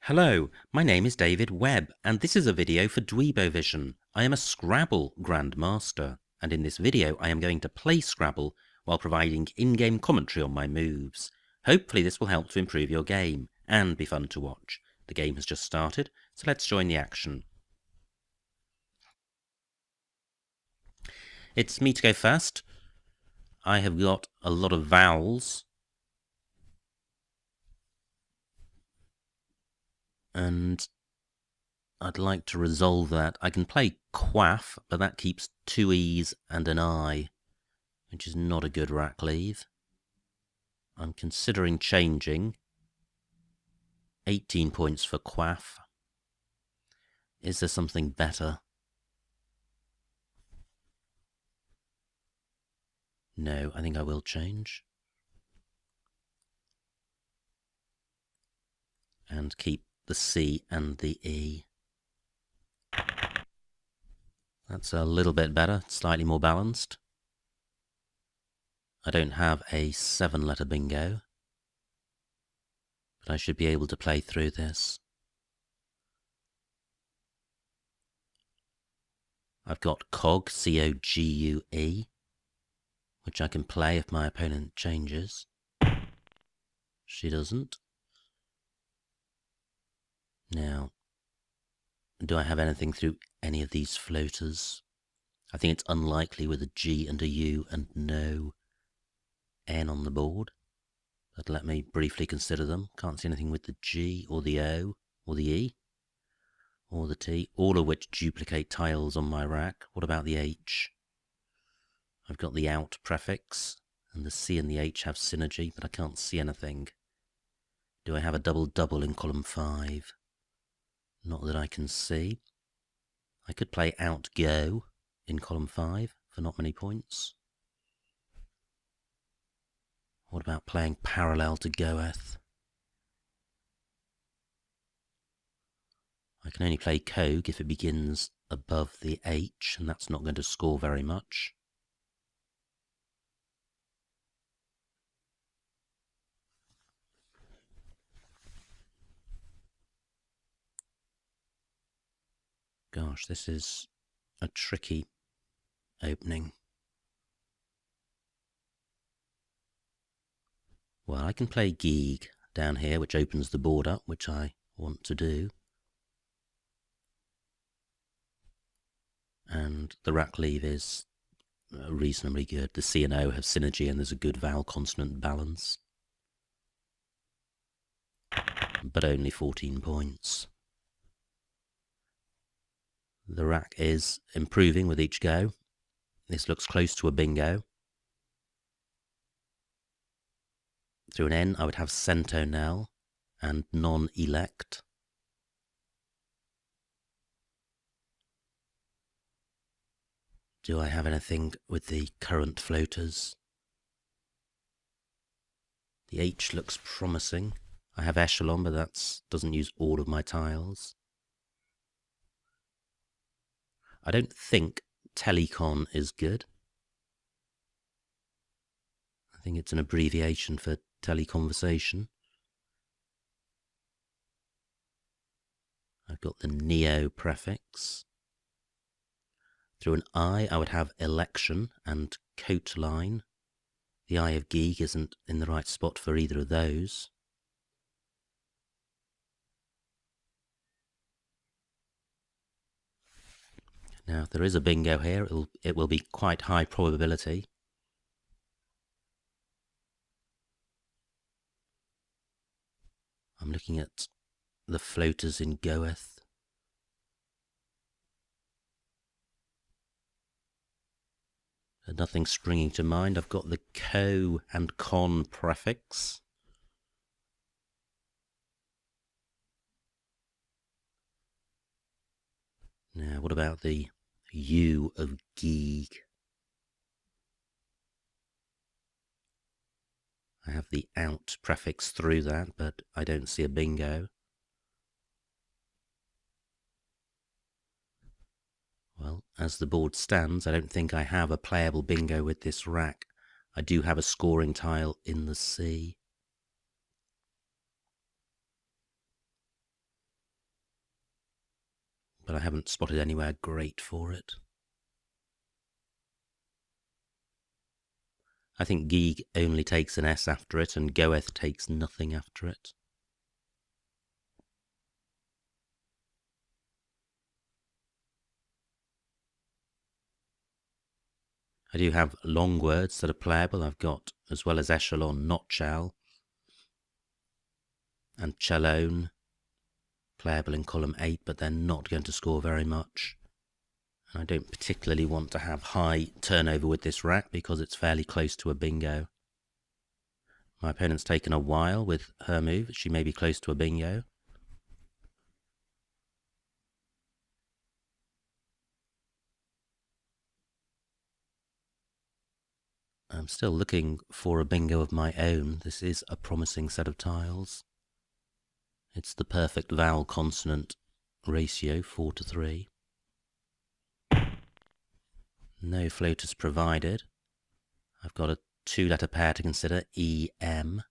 Hello, my name is David Webb, and this is a video for Dweebovision. I am a Scrabble grandmaster, and in this video I am going to play Scrabble while providing in-game commentary on my moves. Hopefully this will help to improve your game, and be fun to watch. The game has just started, so let's join the action. It's me to go first. I have got a lot of vowels, and I'd like to resolve that. I can play quaff, but that keeps two E's and an I, which is not a good rack leave. I'm considering changing. 18 points for quaff. Is there something better? No, I think I will change. And keep the C and the E. That's a little bit better, slightly more balanced. I don't have a 7-letter bingo, but I should be able to play through this. I've got cog, C-O-G-U-E, which I can play if my opponent changes. She doesn't. Now, do I have anything through any of these floaters? I think it's unlikely with a G and a U and no N on the board, but let me briefly consider them. Can't see anything with the G or the O or the E or the T, all of which duplicate tiles on my rack. What about the H? I've got the out prefix, and the C and the H have synergy, but I can't see anything. Do I have a double-double in column 5? Not that I can see. I could play out go in column 5 for not many points. What about playing parallel to goeth? I can only play cogue if it begins above the H, and that's not going to score very much. Gosh, this is a tricky opening. Well, I can play geeg down here, which opens the board up, which I want to do. And the rack leave is reasonably good. The C and O have synergy, and there's a good vowel consonant balance. But only 14 points. The rack is improving with each go. This looks close to a bingo. Through an N, I would have centonel and non-elect. Do I have anything with the current floaters? The H looks promising. I have echelon, but that doesn't use all of my tiles. I don't think telecon is good. I think it's an abbreviation for teleconversation. I've got the neo prefix. Through an I would have election and coat line. The I of geek isn't in the right spot for either of those. Now, if there is a bingo here, it will be quite high probability. I'm looking at the floaters in goeth. Nothing springing to mind. I've got the co and con prefix. Now, what about the U of geek? I have the out prefix through that, but I don't see a bingo. Well, as the board stands, I don't think I have a playable bingo with this rack. I do have a scoring tile in the C. but I haven't spotted anywhere great for it. I think Geeg only takes an S after it, and Goeth takes nothing after it. I do have long words that are playable. I've got, as well as echelon, not chal, and chalone, playable in column 8, but they're not going to score very much. And I don't particularly want to have high turnover with this rack because it's fairly close to a bingo. My opponent's taken a while with her move. She may be close to a bingo. I'm still looking for a bingo of my own. This is a promising set of tiles. It's the perfect vowel consonant ratio, 4:3. No floaters provided. I've got a 2-letter pair to consider, EM.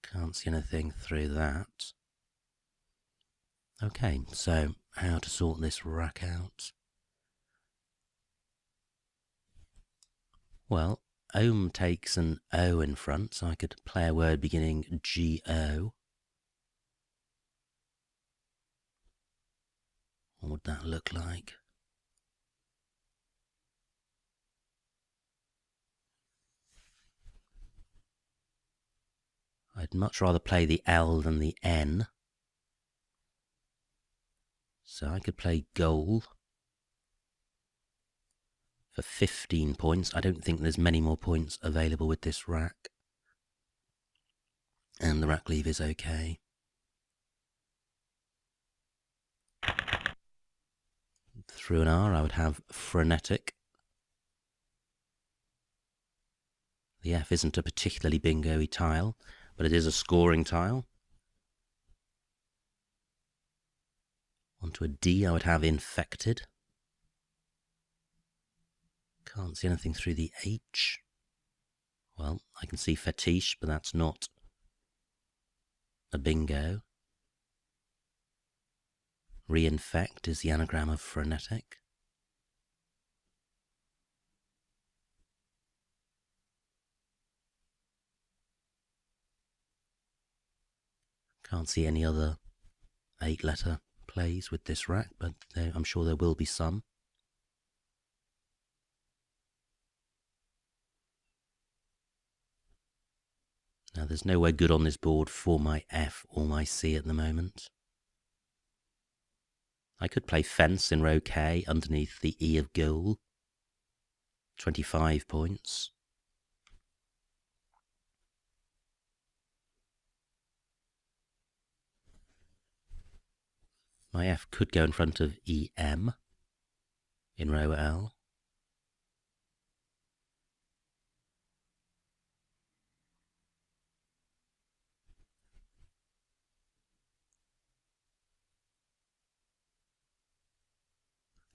Can't see anything through that. Okay, so how to sort this rack out? Well, Ohm takes an O in front, so I could play a word beginning GO. What would that look like? I'd much rather play the L than the N. So I could play goal for 15 points. I don't think there's many more points available with this rack. And the rack leave is okay. Through an R, I would have frenetic. The F isn't a particularly bingo-y tile, but it is a scoring tile. Onto a D, I would have infected. Can't see anything through the H. Well, I can see fetiche, but that's not a bingo. Reinfect is the anagram of frenetic. Can't see any other 8-letter plays with this rack, but I'm sure there will be some. Now, there's nowhere good on this board for my F or my C at the moment. I could play fence in row K underneath the E of goal. 25 points. My F could go in front of EM in row L.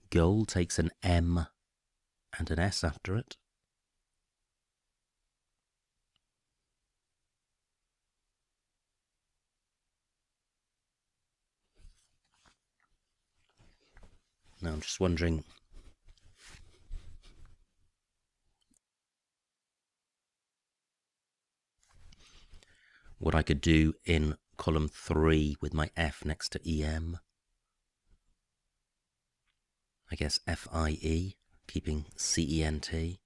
Goal takes an M and an S after it. Now I'm just wondering what I could do in column 3 with my F next to EM. I guess FIE, keeping CENT.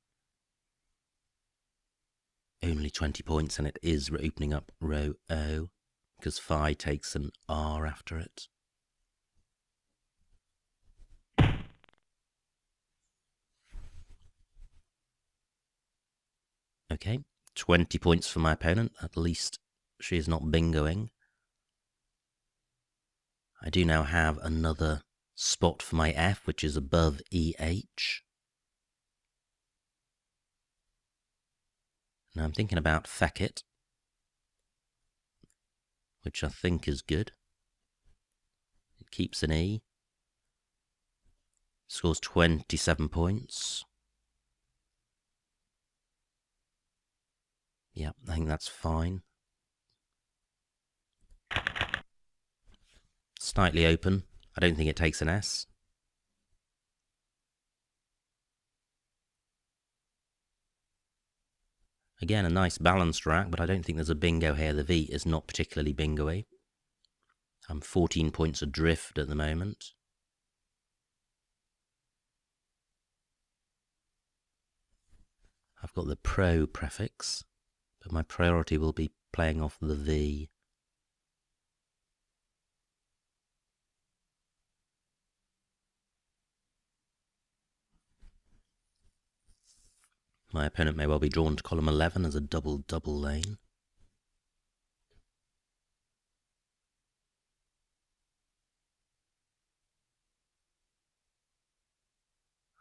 Only 20 points, and it is opening up row O, because Phi takes an R after it. Okay, 20 points for my opponent. At least she is not bingoing. I do now have another spot for my F, which is above EH. Now I'm thinking about Feckit, which I think is good. It keeps an E. Scores 27 points. Yeah, I think that's fine. Slightly open. I don't think it takes an S. Again, a nice balanced rack, but I don't think there's a bingo here. The V is not particularly bingo-y. I'm 14 points adrift at the moment. I've got the pro prefix, but my priority will be playing off the V. My opponent may well be drawn to column 11 as a double-double lane.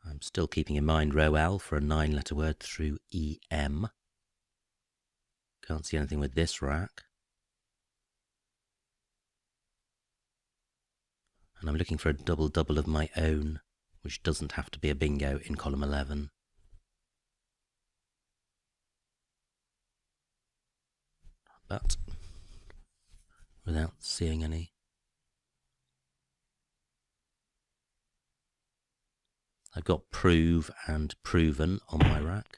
I'm still keeping in mind row L for a 9-letter word through EM. Can't see anything with this rack. And I'm looking for a double-double of my own, which doesn't have to be a bingo in column 11. But without seeing any. I've got prove and proven on my rack.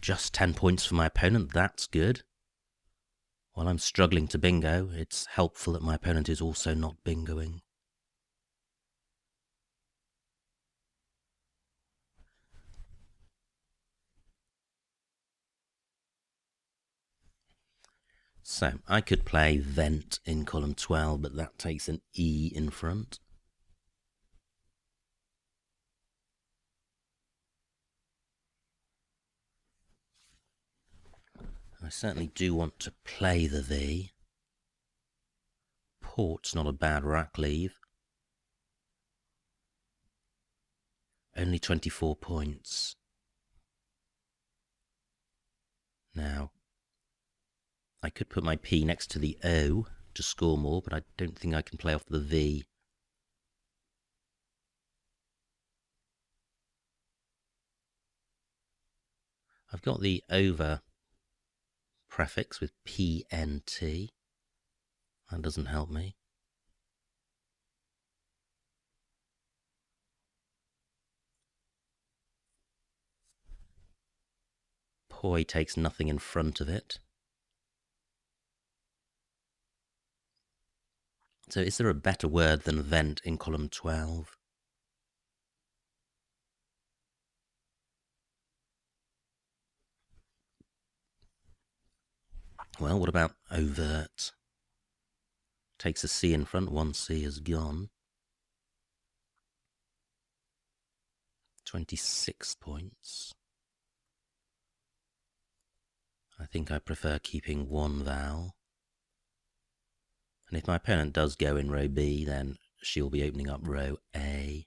Just 10 points for my opponent, that's good. While I'm struggling to bingo, it's helpful that my opponent is also not bingoing. So, I could play vent in column 12, but that takes an E in front. I certainly do want to play the V. Port's not a bad rack leave. Only 24 points. Now, I could put my P next to the O to score more, but I don't think I can play off the V. I've got the over prefix with PNT. That doesn't help me. Poi takes nothing in front of it. So is there a better word than vent in column 12? Well, what about overt? Takes a C in front, one C is gone. 26 points. I think I prefer keeping one vowel. And if my opponent does go in row B, then she'll be opening up row A.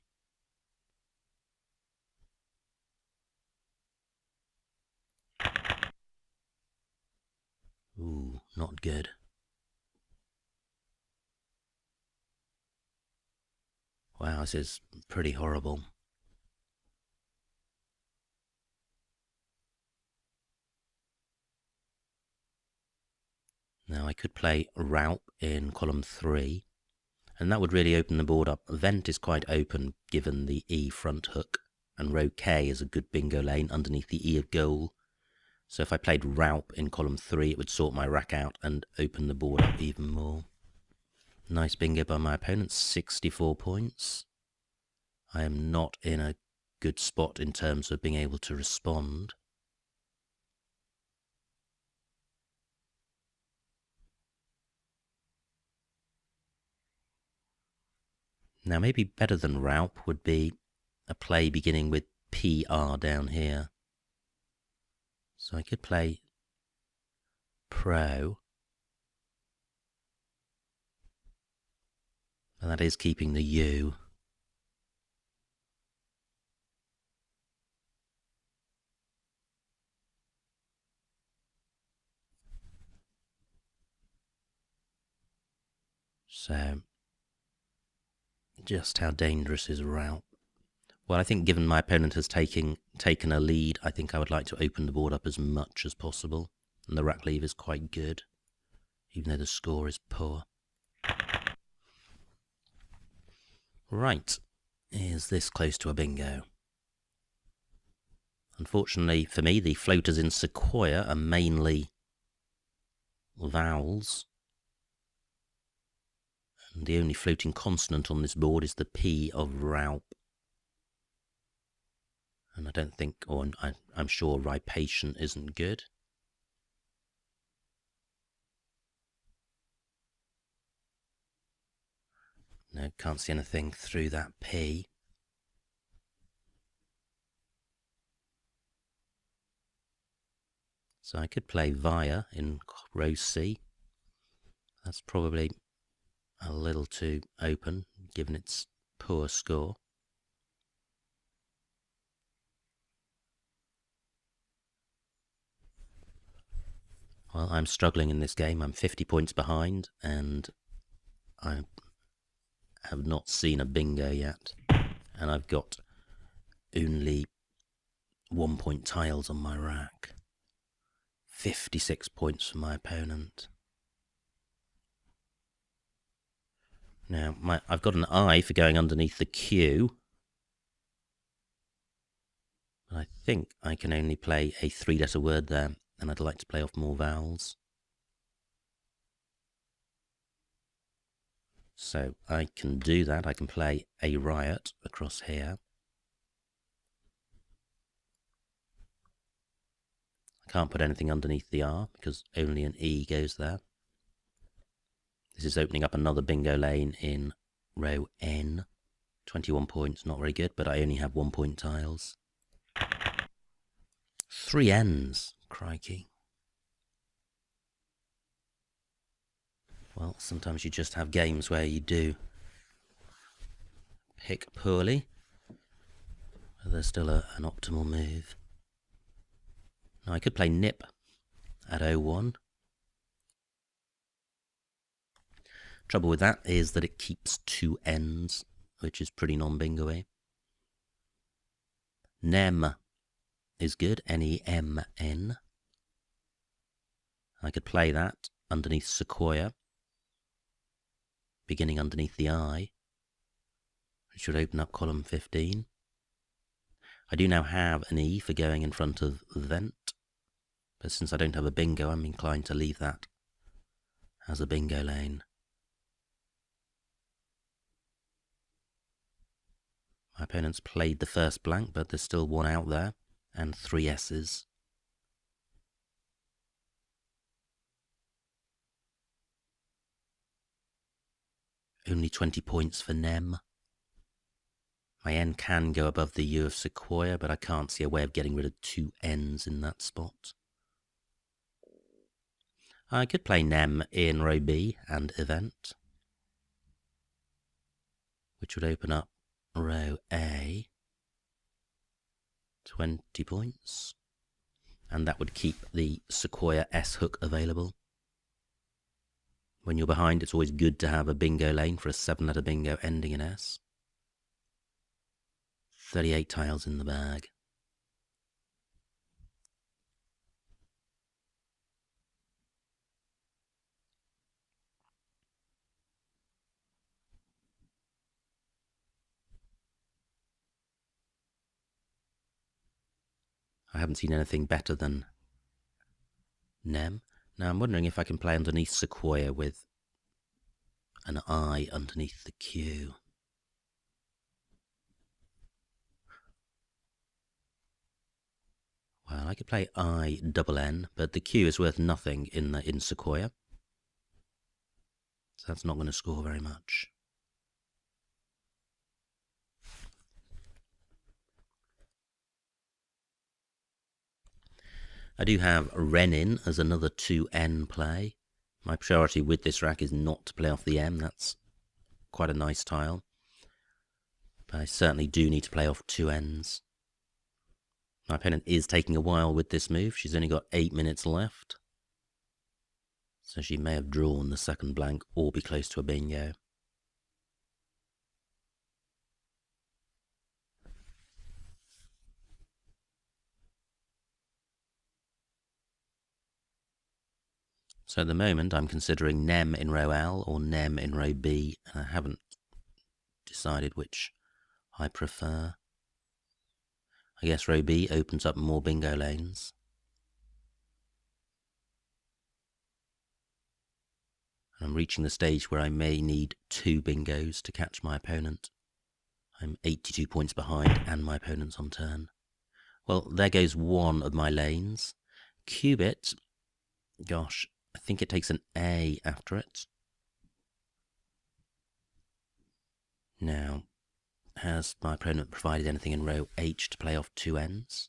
Ooh, not good. Wow, this is pretty horrible. Now I could play Raup in column 3, and that would really open the board up. Vent is quite open given the E front hook, and row K is a good bingo lane underneath the E of goal. So if I played Raup in column 3, it would sort my rack out and open the board up even more. Nice bingo by my opponent, 64 points. I am not in a good spot in terms of being able to respond. Now maybe better than Raup would be a play beginning with PR down here. So I could play Pro. And that is keeping the U. So, just how dangerous is Raup? Well, I think given my opponent has taken a lead, I think I would like to open the board up as much as possible. And the rack leave is quite good. even though the score is poor. Right, is this close to a bingo? Unfortunately for me, the floaters in Sequoia are mainly vowels. And the only floating consonant on this board is the P of Raup. And I don't think, or I'm sure ripation isn't good. No, can't see anything through that P. So I could play via in row C. That's probably a little too open, given its poor score. Well, I'm struggling in this game. I'm 50 points behind, and I have not seen a bingo yet. And I've got only 1 point tiles on my rack. 56 points for my opponent. Now, I've got an I for going underneath the Q. But I think I can only play a 3-letter word there, and I'd like to play off more vowels. So I can do that. I can play a riot across here. I can't put anything underneath the R because only an E goes there. This is opening up another bingo lane in row N. 21 points, not very good, but I only have 1 point tiles. 3 N's, crikey. Well, sometimes you just have games where you do pick poorly, but there's still an optimal move. Now I could play nip at 01. Trouble with that is that it keeps 2 N's, which is pretty non-bingo-y. Nem is good, N-E-M-N. I could play that underneath Sequoia, beginning underneath the I, which should open up column 15. I do now have an E for going in front of vent, but since I don't have a bingo, I'm inclined to leave that as a bingo lane. My opponent's played the first blank, but there's still 1 out there, and 3 S's. Only 20 points for Nem. My N can go above the U of Sequoia, but I can't see a way of getting rid of 2 N's in that spot. I could play Nem in row B and event, which would open up row A. 20 points. And that would keep the Sequoia S hook available. When you're behind, it's always good to have a bingo lane for a 7-letter bingo ending in S. 38 tiles in the bag. I haven't seen anything better than Nem. Now I'm wondering if I can play underneath Sequoia with an I underneath the Q. Well, I could play I double N, but the Q is worth nothing in Sequoia. So that's not going to score very much. I do have Renin as another 2N play. My priority with this rack is not to play off the M. That's quite a nice tile. But I certainly do need to play off 2 N's. My opponent is taking a while with this move. She's only got 8 minutes left. So she may have drawn the second blank or be close to a bingo. So at the moment I'm considering Nem in row L or Nem in row B, and I haven't decided which I prefer. I guess row B opens up more bingo lanes. And I'm reaching the stage where I may need 2 bingos to catch my opponent. I'm 82 points behind and my opponent's on turn. Well, there goes one of my lanes. Cubit, gosh, I think it takes an A after it. Now, has my opponent provided anything in row H to play off 2 ends?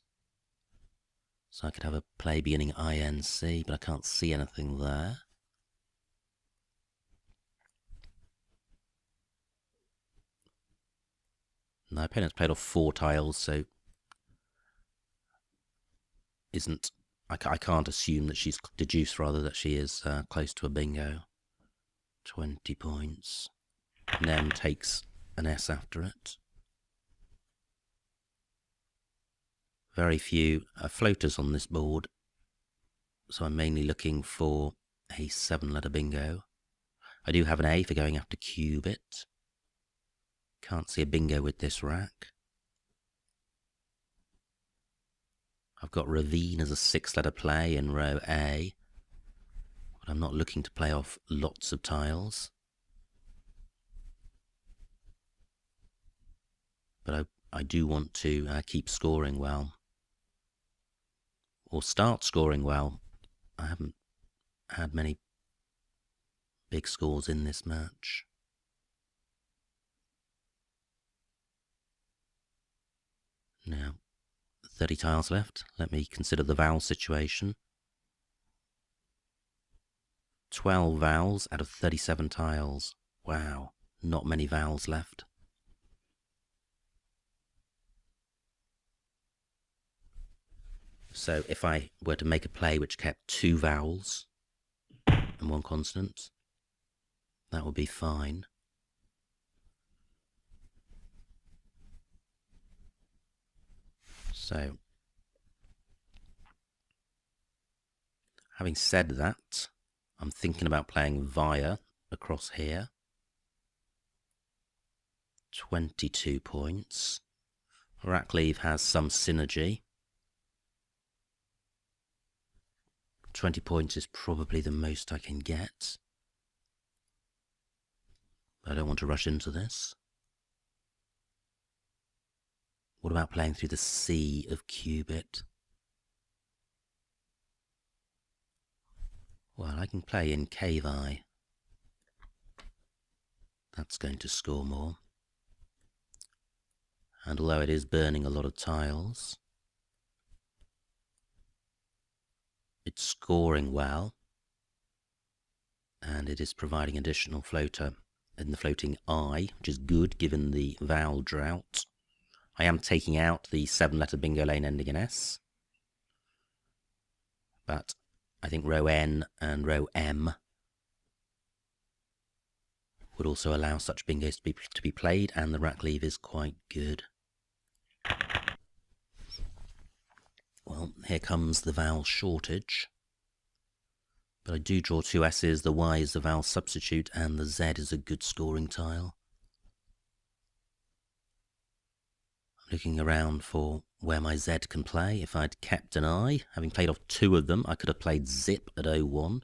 So I could have a play beginning INC, but I can't see anything there. My opponent's played off 4 tiles, so I can't assume that she's deduced, rather, that she is close to a bingo. 20 points. Nem takes an S after it. Very few floaters on this board, so I'm mainly looking for a 7-letter bingo. I do have an A for going after Cubit. Can't see a bingo with this rack. I've got Ravine as a 6-letter play in row A, but I'm not looking to play off lots of tiles. But I do want to keep scoring well, or start scoring well. I haven't had many big scores in this match. Now, 30 tiles left. Let me consider the vowel situation. 12 vowels out of 37 tiles. Wow, not many vowels left. So if I were to make a play which kept 2 vowels and 1 consonant, that would be fine. So, having said that, I'm thinking about playing via across here. 22 points. Rackleave has some synergy. 20 points is probably the most I can get. I don't want to rush into this. What about playing through the C of Cubit? Well, I can play in Cave Eye. That's going to score more. And although it is burning a lot of tiles, it's scoring well. And it is providing additional floater in the floating I, which is good given the vowel drought. I am taking out the 7-letter bingo lane ending in S. But I think row N and row M would also allow such bingos to be played, and the Rackleave is quite good. Well, here comes the vowel shortage. But I do draw 2 S's, the Y is the vowel substitute, and the Z is a good scoring tile. I'm looking around for where my Z can play. If I'd kept an I, having played off 2 of them, I could have played Zip at 01.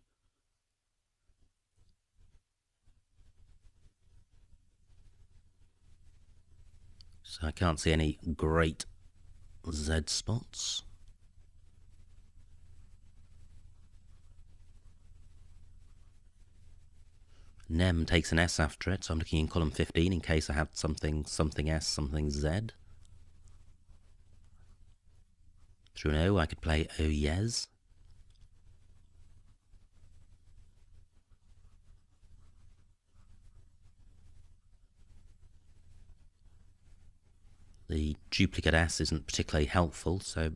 So I can't see any great Z spots. Nem takes an S after it, so I'm looking in column 15 in case I had something S, something Z. Through an O, I could play O Yes. The duplicate S isn't particularly helpful, so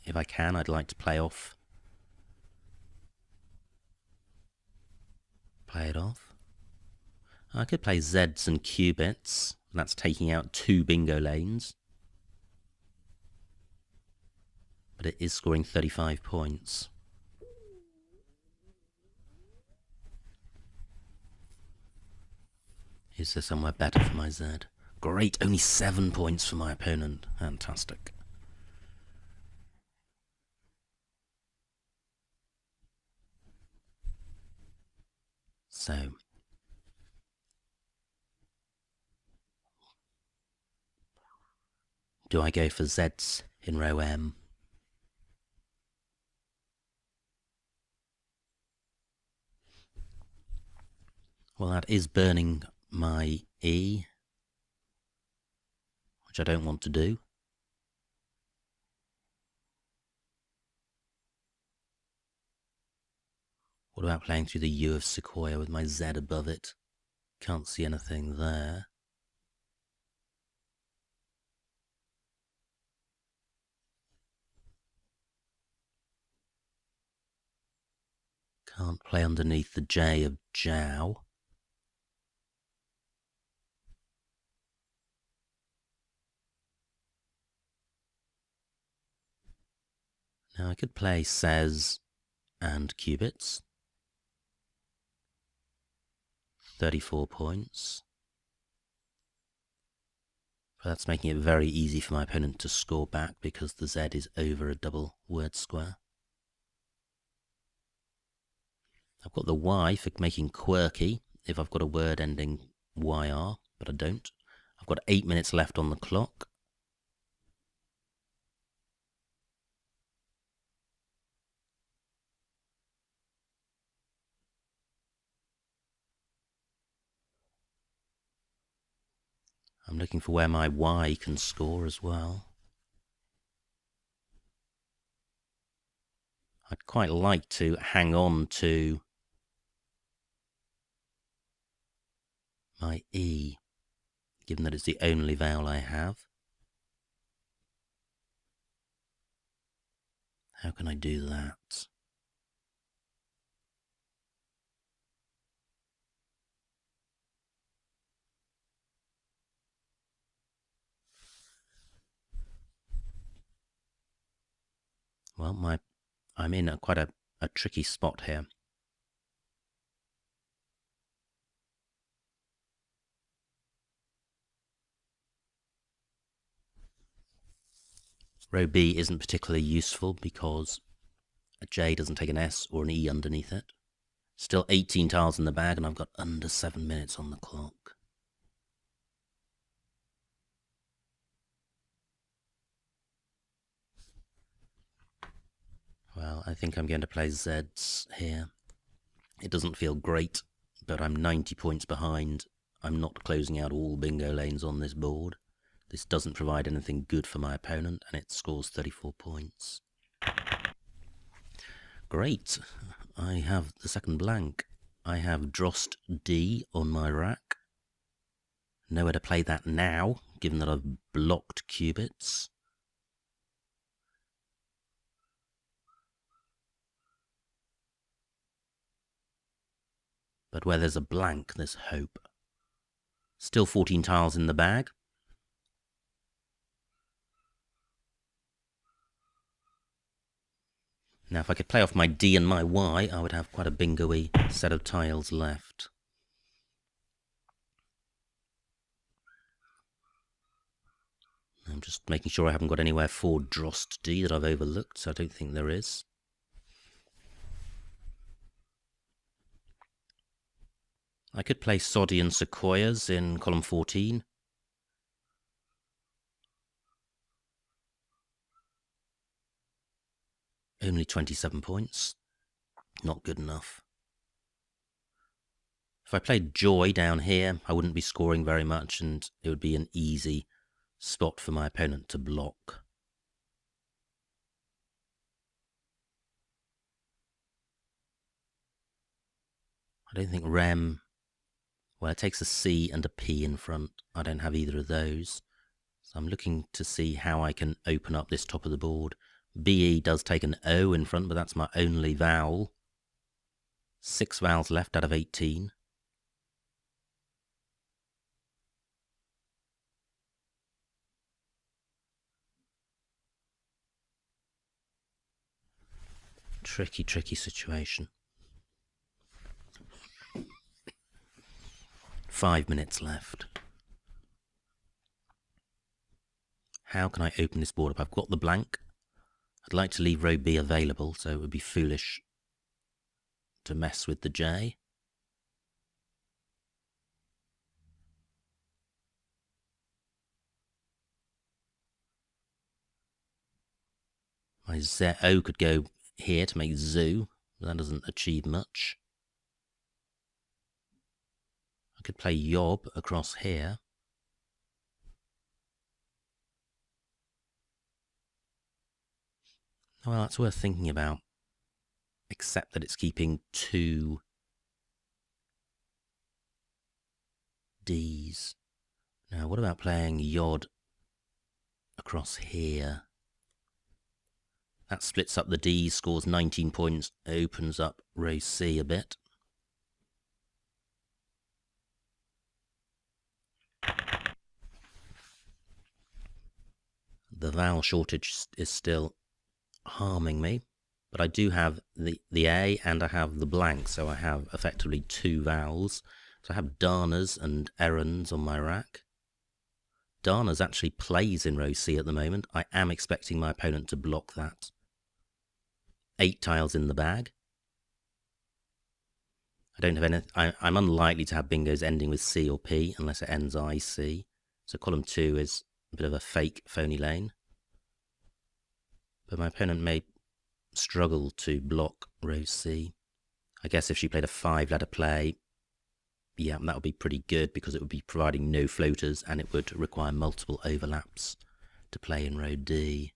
if I can, I'd like to play it off. I could play Zs and Cubits, and that's taking out 2 bingo lanes. But it is scoring 35 points. Is there somewhere better for my Z? Great, only 7 points for my opponent. Fantastic. So, do I go for Zs in row M? Well, that is burning my E, which I don't want to do. What about playing through the U of Sequoia with my Z above it? Can't see anything there. Can't play underneath the J of Jiao. Now I could play Says and Cubits. 34 points. But that's making it very easy for my opponent to score back because the Z is over a double word square. I've got the Y for making quirky if I've got a word ending YR, but I don't. I've got 8 minutes left on the clock. I'm looking for where my Y can score as well. I'd quite like to hang on to my E, given that it's the only vowel I have. How can I do that? Well, I'm in quite a tricky spot here. Row B isn't particularly useful because a J doesn't take an S or an E underneath it. Still 18 tiles in the bag and I've got under 7 minutes on the clock. Well, I think I'm going to play Zs here. It doesn't feel great, but I'm 90 points behind. I'm not closing out all bingo lanes on this board. This doesn't provide anything good for my opponent, and it scores 34 points. Great. I have the second blank. I have Drost D on my rack. Nowhere to play that now, given that I've blocked Cubits. But where there's a blank, there's hope. Still 14 tiles in the bag. Now, if I could play off my D and my Y, I would have quite a bingo-y set of tiles left. I'm just making sure I haven't got anywhere for Drost D that I've overlooked, so I don't think there is. I could play Soddy and Sequoias in column 14. Only 27 points. Not good enough. If I played Joy down here, I wouldn't be scoring very much, and it would be an easy spot for my opponent to block. I don't think Rem... Well, it takes a C and a P in front. I don't have either of those. So I'm looking to see how I can open up this top of the board. BE does take an O in front, but that's my only vowel. 6 vowels left out of 18. Tricky, tricky situation. 5 minutes left. How can I open this board up? I've got the blank. I'd like to leave row B available, so it would be foolish to mess with the J. My ZO could go here to make zoo, but that doesn't achieve much. I could play yob across here. Well, that's worth thinking about, except that it's keeping 2 Ds. Now, what about playing yod across here? That splits up the Ds, scores 19 points, opens up row C a bit. The vowel shortage is still harming me, but I do have the A and I have the blank, so I have effectively 2 vowels. So I have Danas and errands on my rack. Danas actually plays in row C at the moment. I am expecting my opponent to block that. 8 tiles in the bag. I don't have any. I'm unlikely to have bingos ending with C or P unless it ends IC. So column 2 is a bit of a fake phony lane. But my opponent may struggle to block row C. I guess if she played a 5-letter play, yeah, that would be pretty good because it would be providing no floaters and it would require multiple overlaps to play in row D.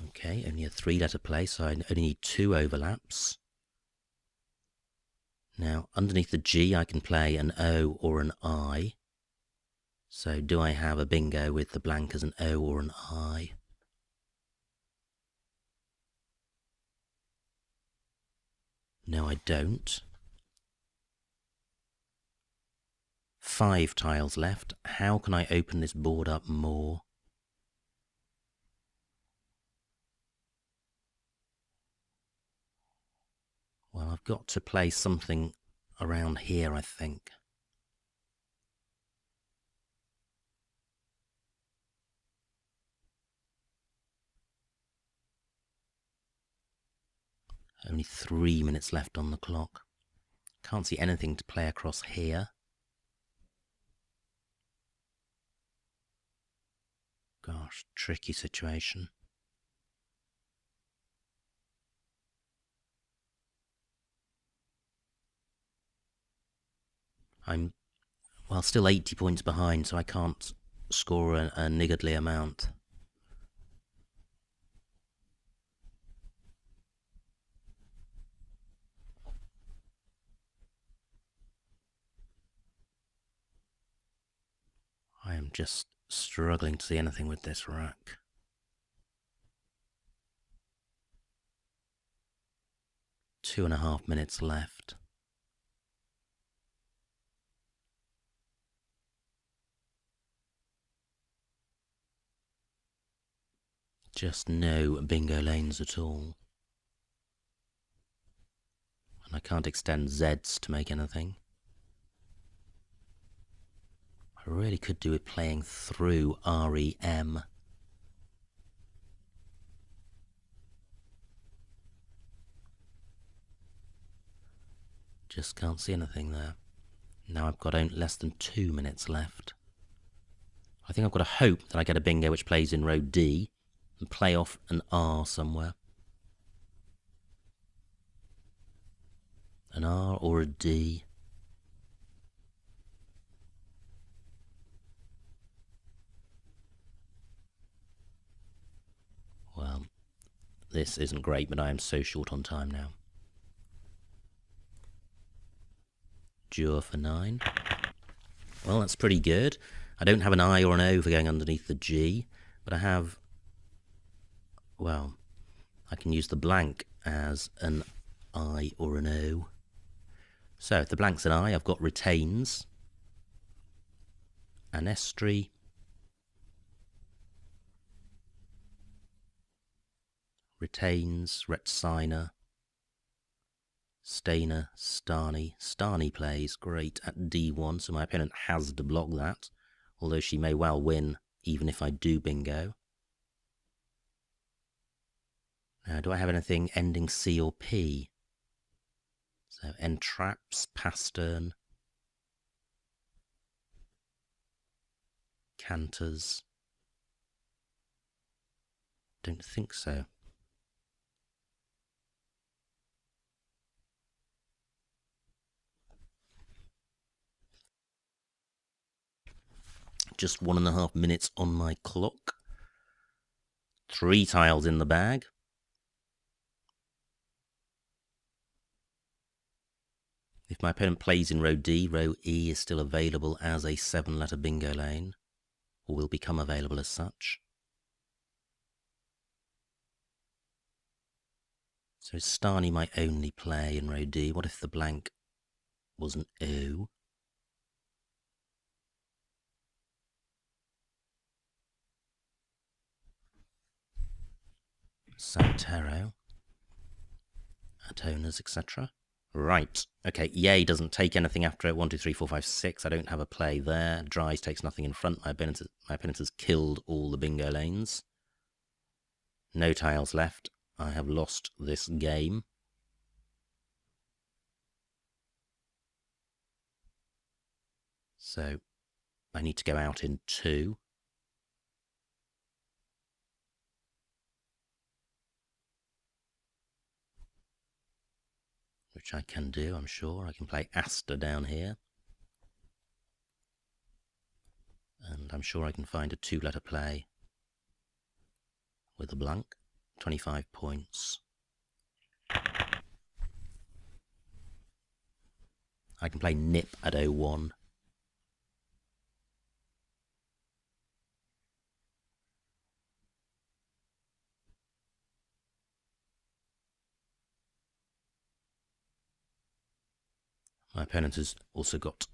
Okay, only a 3-letter play, so I only need 2 overlaps. Now, underneath the G, I can play an O or an I. So do I have a bingo with the blank as an O or an I? No, I don't. 5 tiles left. How can I open this board up more? Well, I've got to play something around here, I think. Only 3 minutes left on the clock. Can't see anything to play across here. Gosh, tricky situation. I'm, well, still 80 points behind, so I can't score a niggardly amount. I am just struggling to see anything with this rack. Two and a half minutes left. Just no bingo lanes at all. And I can't extend Zs to make anything. I really could do with playing through REM. Just can't see anything there. Now I've got less than 2 minutes left. I think I've got to hope that I get a bingo which plays in row D and play off an R somewhere. An R or a D. Well, this isn't great, but I am so short on time now. Jure for 9. Well, that's pretty good. I don't have an I or an O for going underneath the G, but I have, well, I can use the blank as an I or an O. So if the blank's an I, I've got retains, an estuary, Retains, Retsina, Stainer, Starny. Starny plays great at d1, so my opponent has to block that, although she may well win even if I do bingo. Now, do I have anything ending C or P? So, entraps, pastern, canters. Don't think so. Just 1.5 minutes on my clock. 3 tiles in the bag. If my opponent plays in row D, row E is still available as a 7-letter bingo lane, or will become available as such. So is Starny my only play in row D? What if the blank was an O? Santero, Atonas, etc. Right. Okay, Yay doesn't take anything after it. 1, 2, 3, 4, 5, 6. I don't have a play there. Dries takes nothing in front. My opponent has killed all the bingo lanes. No tiles left. I have lost this game. So I need to go out in 2. Which I can do, I'm sure. I can play Asta down here. And I'm sure I can find a 2-letter play with a blank. 25 points. I can play Nip at 01. My opponent has also got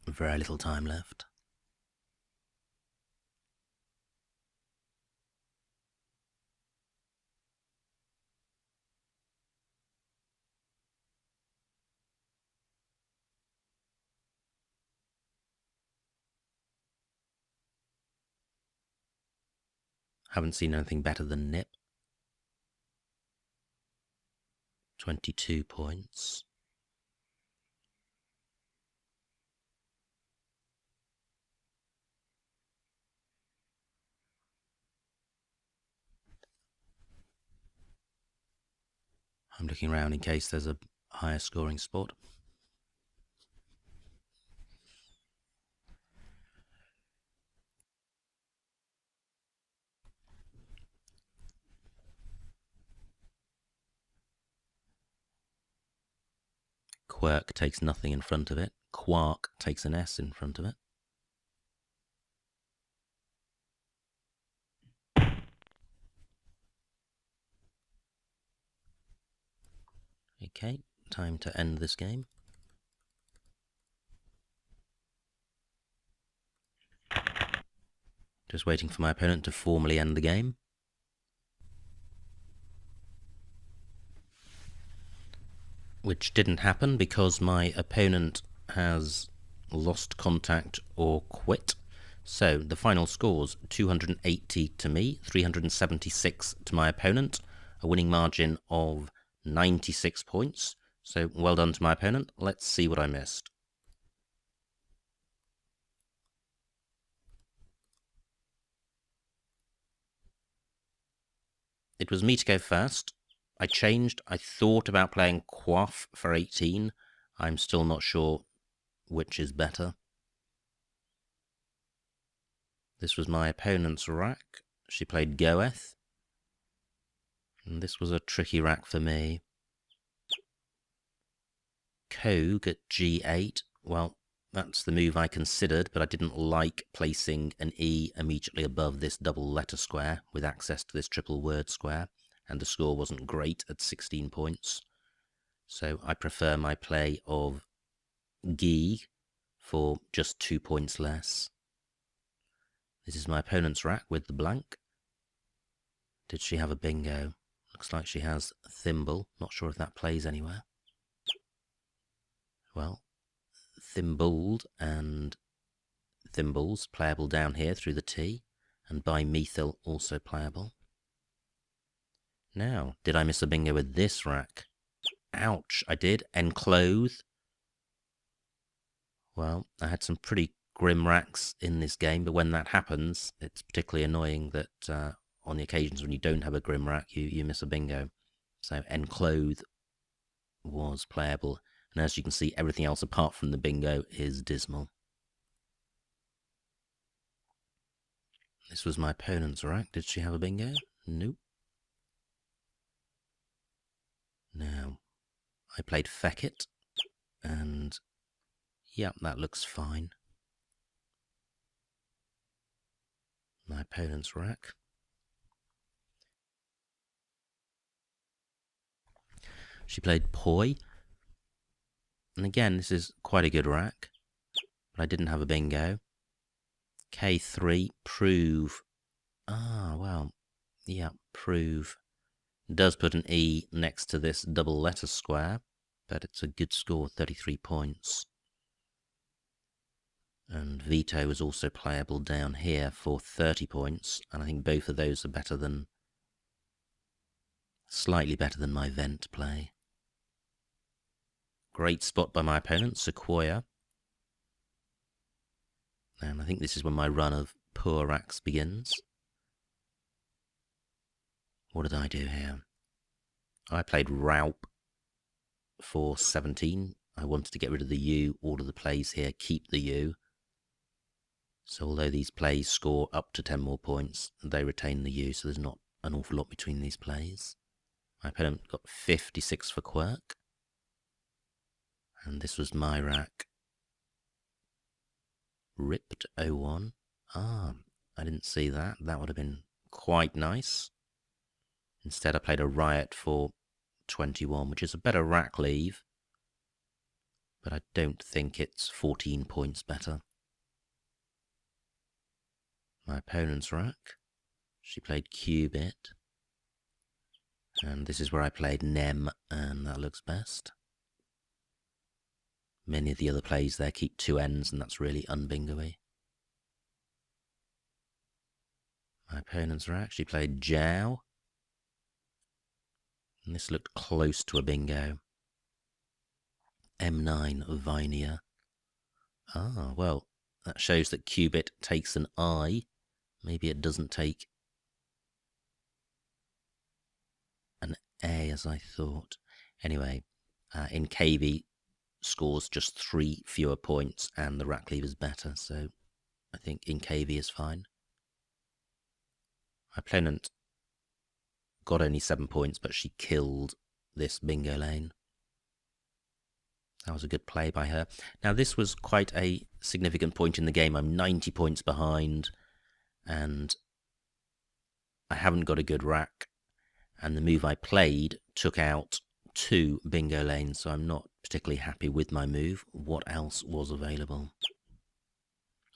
very little time left. Haven't seen anything better than Nip. 22 points. I'm looking around in case there's a higher scoring spot. Quirk takes nothing in front of it. Quark takes an S in front of it. Okay, time to end this game. Just waiting for my opponent to formally end the game. Which didn't happen because my opponent has lost contact or quit. So the final scores, 280 to me, 376 to my opponent, a winning margin of 96 points. So well done to my opponent. Let's see what I missed. It was me to go first. I changed. I thought about playing Quaff for 18. I'm still not sure which is better. This was my opponent's rack. She played Goeth. And this was a tricky rack for me. Cogue at G8. Well, that's the move I considered, but I didn't like placing an E immediately above this double letter square with access to this triple word square, and the score wasn't great at 16 points. So I prefer my play of G for just 2 points less. This is my opponent's rack with the blank. Did she have a bingo? Looks like she has thimble. Not sure if that plays anywhere. Well, thimbled and thimbles playable down here through the T, and bimethyl also playable. Now, did I miss a bingo with this rack? Ouch, I did. Enclothe. Well, I had some pretty grim racks in this game, but when that happens, it's particularly annoying that on the occasions when you don't have a grim rack, you miss a bingo. So enclothe was playable, and as you can see, everything else apart from the bingo is dismal. This was my opponent's rack. Did she have a bingo? Nope. Now, I played feck it, and yeah, that looks fine. My opponent's rack. She played poi, and again, this is quite a good rack, but I didn't have a bingo. K3, prove. Ah, well, yeah, prove. It does put an E next to this double letter square, but it's a good score, 33 points. And veto is also playable down here for 30 points, and I think both of those are better than, slightly better than my vent play. Great spot by my opponent, Sequoia. And I think this is when my run of poor racks begins. What did I do here? I played Raup for 17. I wanted to get rid of the U. All of the plays here keep the U. So although these plays score up to 10 more points, they retain the U, so there's not an awful lot between these plays. My opponent got 56 for Quirk. And this was my rack. Ripped 01. Ah, I didn't see that. That would have been quite nice. Instead, I played a Riot for 21, which is a better rack leave. But I don't think it's 14 points better. My opponent's rack. She played Qubit. And this is where I played Nem, and that looks best. Many of the other plays there keep two ends, and that's really unbingo-y. My opponent's rack, she played Jow. And this looked close to a bingo. M9, Vinia. Ah, well, that shows that Qubit takes an I. Maybe it doesn't take an A as I thought. Anyway, in KB, scores just 3 fewer points and the rack leave is better, so I think in KV is fine. My opponent got only 7 points, but she killed this bingo lane. That was a good play by her. Now this was quite a significant point in the game. I'm 90 points behind and I haven't got a good rack, and the move I played took out 2 bingo lanes, so I'm not particularly happy with my move. What else was available?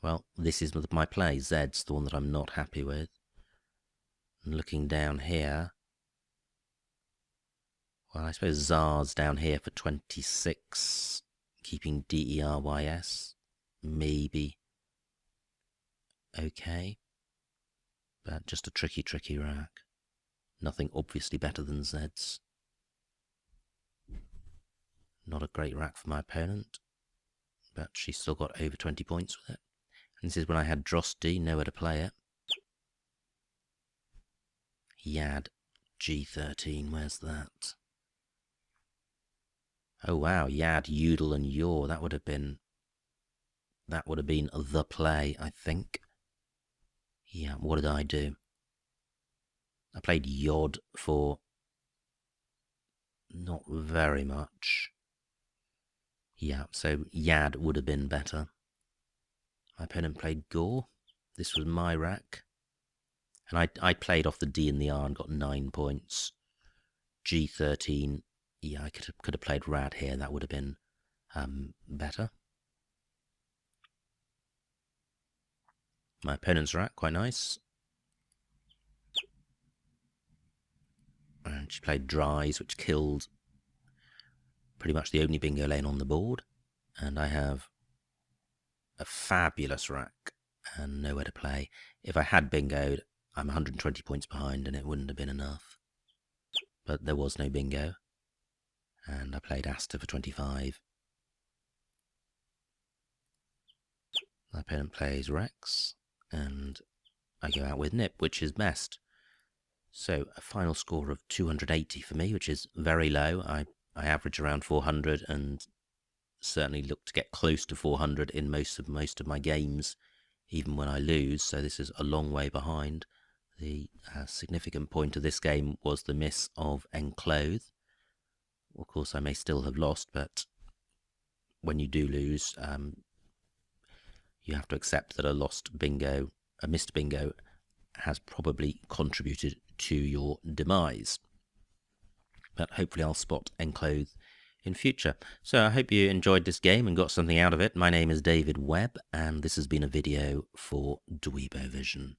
Well, this is my play. Zed's the one that I'm not happy with. And looking down here, well, I suppose Czar's down here for 26, keeping DERYS, maybe okay, but just a tricky rack. Nothing obviously better than Zed's. Not a great rack for my opponent, but she still got over 20 points with it. And this is when I had Drosti, nowhere to play it. Yad, G13, where's that? Oh wow, Yad, Udel and Yor, that would have been the play, I think. Yeah, what did I do? I played Yod for not very much. Yeah, so Yad would have been better. My opponent played Gore. This was my rack. And I played off the D and the R and got 9 points. G13, yeah, I could have played Rad here. That would have been better. My opponent's rack, quite nice. And which played dries, which killed pretty much the only bingo lane on the board. And I have a fabulous rack and nowhere to play. If I had bingoed, I'm 120 points behind and it wouldn't have been enough. But there was no bingo. And I played Asta for 25. My opponent plays Rex, and I go out with Nip, which is best. So a final score of 280 for me, which is very low. I average around 400 and certainly look to get close to 400 in most of my games, even when I lose. So this is a long way behind. The significant point of this game was the miss of Enclothe. Of course, I may still have lost, but when you do lose, you have to accept that a missed bingo, has probably contributed to your demise. But hopefully I'll spot Enclothe in future. So I hope you enjoyed this game and got something out of it. My name is David Webb, and this has been a video for Dweebovision.